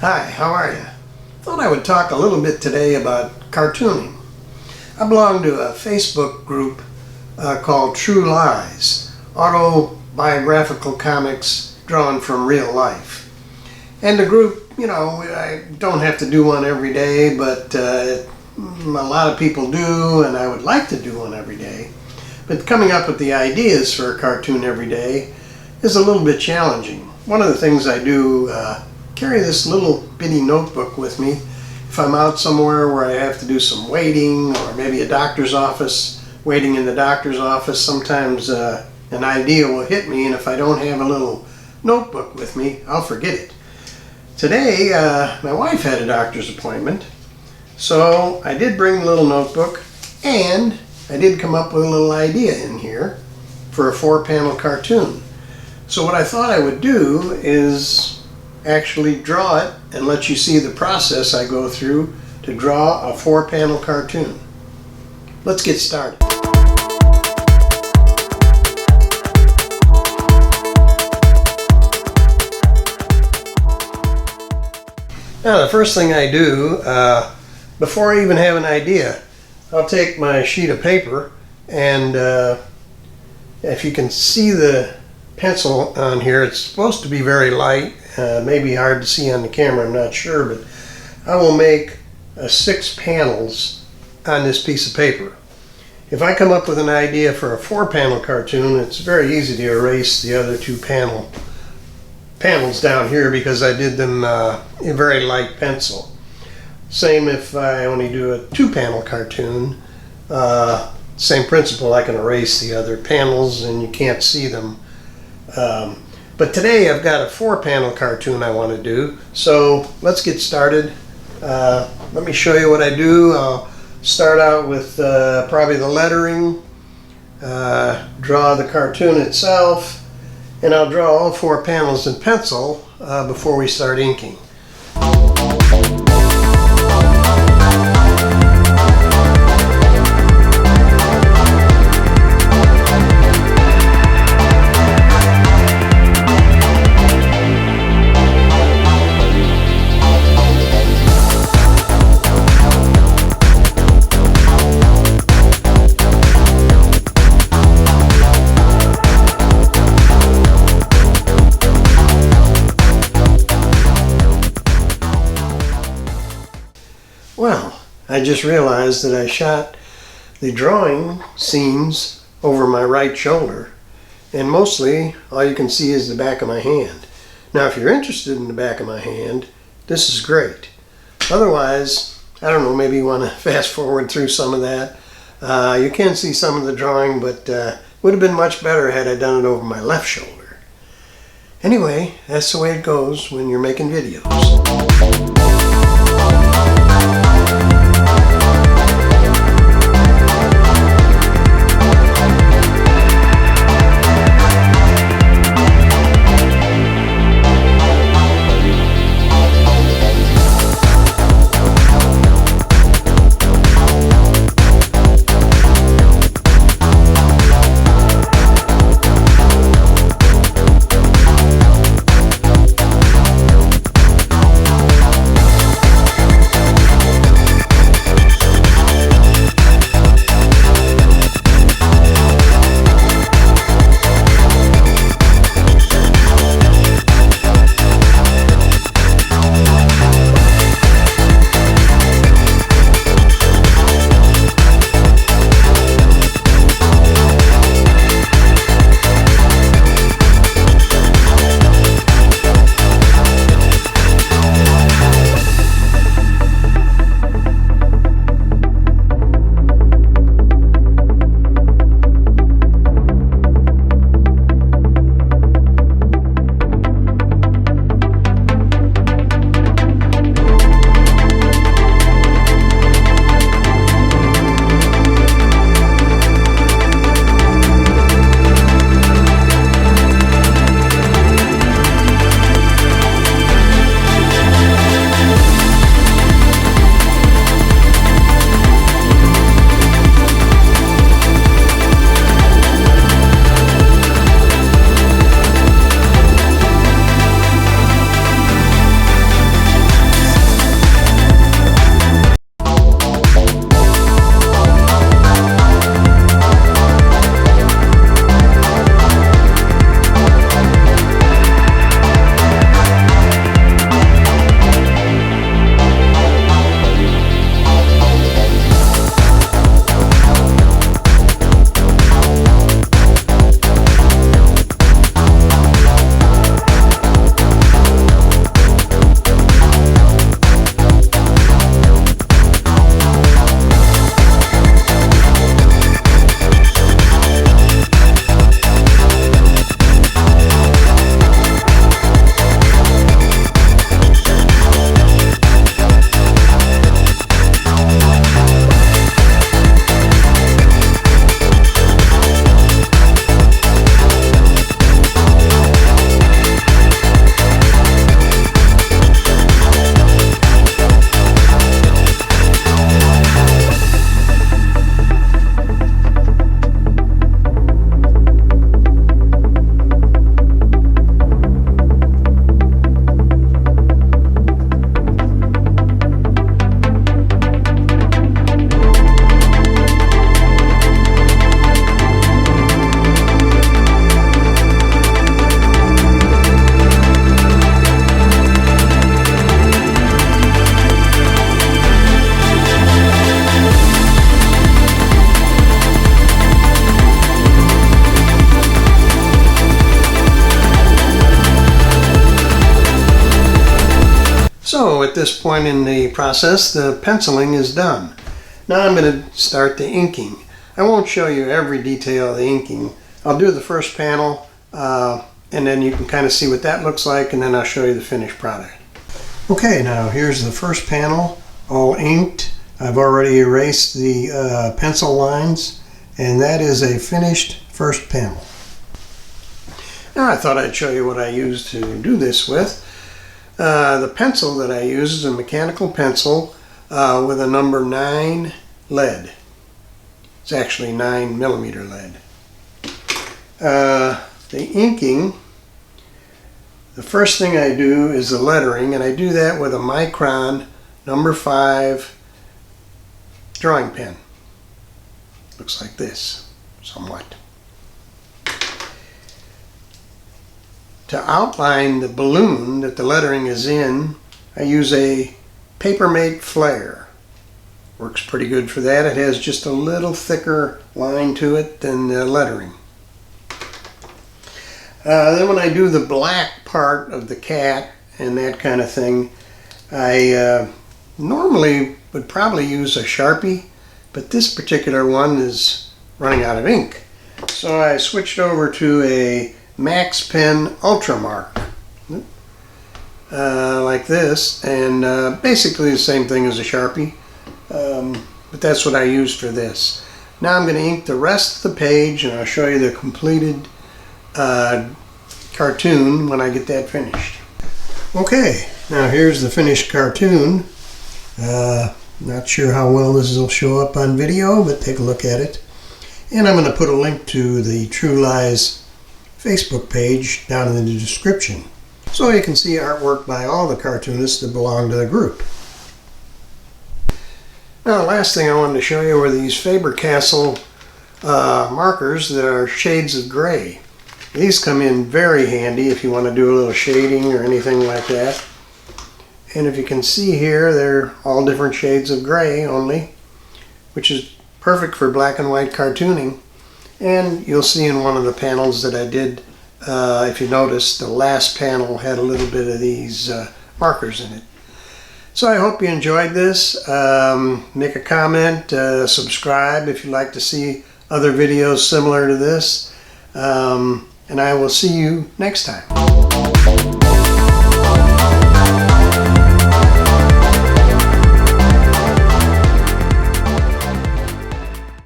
Hi, how are you? Thought I would talk a little bit today about cartooning. I belong to a Facebook group called True Lies, autobiographical comics drawn from real life. And the group, I don't have to do one every day, but a lot of people do, and I would like to do one every day. But coming up with the ideas for a cartoon every day is a little bit challenging. One of the things I do, carry this little bitty notebook with me if I'm out somewhere where I have to do some waiting, or maybe a doctor's office, waiting in the doctor's office. Sometimes an idea will hit me, and if I don't have a little notebook with me, I'll forget it. Today, my wife had a doctor's appointment, so I did bring a little notebook, and I did come up with a little idea in here for a 4-panel cartoon. So what I thought I would do is actually draw it and let you see the process I go through to draw a 4-panel cartoon. Let's get started. Now the first thing I do, before I even have an idea, I'll take my sheet of paper, and if you can see the pencil on here, it's supposed to be very light, maybe hard to see on the camera, I'm not sure, but I will make 6 panels on this piece of paper. If I come up with an idea for a 4-panel cartoon, it's very easy to erase the other 2 panels down here because I did them in very light pencil. Same if I only do a 2-panel cartoon, same principle, I can erase the other panels and you can't see them. But today I've got a 4-panel cartoon I want to do, so let's get started. Let me show you what I do. I'll start out with probably the lettering, draw the cartoon itself, and I'll draw all 4 panels in pencil before we start inking. Well, I just realized that I shot the drawing seams over my right shoulder, and mostly all you can see is the back of my hand. Now if you're interested in the back of my hand, this is great. Otherwise, I don't know, maybe you want to fast forward through some of that. You can see some of the drawing, but it would have been much better had I done it over my left shoulder. Anyway, that's the way it goes when you're making videos. So at this point in the process, the penciling is done. Now I'm going to start the inking. I won't show you every detail of the inking. I'll do the first panel and then you can kind of see what that looks like, and then I'll show you the finished product. Okay, now here's the first panel, all inked. I've already erased the pencil lines, and that is a finished first panel. Now I thought I'd show you what I used to do this with. The pencil that I use is a mechanical pencil with a number 9 lead. It's actually 9mm lead. The inking, the first thing I do is the lettering, and I do that with a Micron number 5 drawing pen. Looks like this, somewhat. To outline the balloon that the lettering is in, I use a Papermate Flare. Works pretty good for that. It has just a little thicker line to it than the lettering. Then when I do the black part of the cat and that kind of thing, I normally would probably use a Sharpie, but this particular one is running out of ink. So I switched over to a Max Pen Ultramark, like this, and basically the same thing as a Sharpie, but that's what I used for this. Now I'm going to ink the rest of the page, and I'll show you the completed cartoon when I get that finished. Okay, now here's the finished cartoon. Not sure how well this will show up on video, but take a look at it. And I'm going to put a link to the True Lies Facebook page down in the description, so you can see artwork by all the cartoonists that belong to the group. Now the last thing I wanted to show you were these Faber-Castell markers that are shades of gray. These come in very handy if you want to do a little shading or anything like that. And if you can see here, they're all different shades of gray only, which is perfect for black and white cartooning. And you'll see in one of the panels that I did, if you notice, the last panel had a little bit of these markers in it. So I hope you enjoyed this. Make a comment, subscribe if you'd like to see other videos similar to this. And I will see you next time.